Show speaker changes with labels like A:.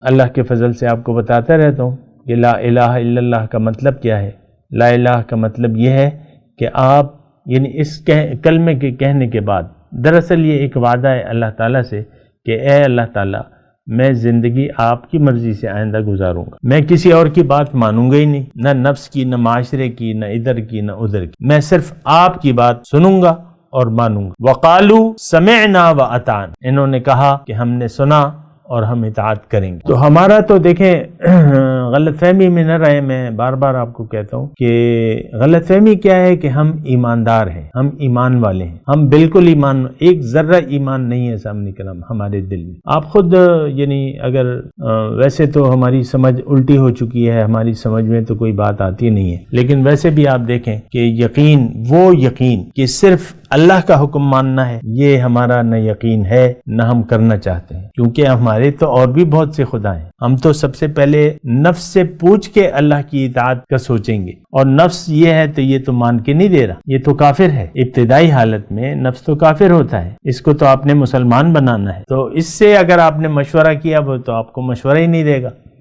A: اللہ کے فضل سے آپ کو بتاتا رہتا ہوں کہ لا الہ الا اللہ کا مطلب کیا ہے۔ لا الہ کا مطلب یہ ہے کہ آپ یعنی اس کلمے کے کہنے کے بعد دراصل یہ ایک وعدہ ہے اللہ تعالیٰ سے کہ اے اللہ تعالیٰ میں زندگی آپ کی مرضی سے آئندہ گزاروں گا، میں کسی اور کی بات مانوں گا ہی نہیں، نہ نفس کی، نہ معاشرے کی، نہ ادھر کی، نہ ادھر کی، میں صرف آپ کی بات سنوں گا اور مانوں گا۔ وقالوا سمعنا واطعنا، انہوں نے کہا کہ ہم نے سنا اور ہم اطاعت کریں گے۔ تو ہمارا تو دیکھیں غلط فہمی میں نہ رہے، میں بار بار آپ کو کہتا ہوں کہ غلط فہمی کیا ہے کہ ہم ایماندار ہیں، ہم ایمان والے ہیں، ہم بالکل ایمان، ایک ذرہ ایمان نہیں ہے سامنے کرام ہمارے دل میں۔ آپ خود یعنی اگر ویسے تو ہماری سمجھ الٹی ہو چکی ہے، ہماری سمجھ میں تو کوئی بات آتی نہیں ہے، لیکن ویسے بھی آپ دیکھیں کہ یقین، وہ یقین کہ صرف اللہ کا حکم ماننا ہے، یہ ہمارا نہ یقین ہے نہ ہم کرنا چاہتے ہیں، کیونکہ ہمارے تو اور بھی بہت سے خدا ہیں۔ ہم تو سب سے پہلے نفس سے پوچھ کے اللہ کی اطاعت کا سوچیں گے، اور نفس یہ ہے تو یہ تو مان کے نہیں دے رہا، یہ تو کافر ہے۔ ابتدائی حالت میں نفس تو کافر ہوتا ہے، اس کو تو آپ نے مسلمان بنانا ہے، تو اس سے اگر آپ نے مشورہ کیا وہ تو آپ کو مشورہ ہی نہیں دے گا۔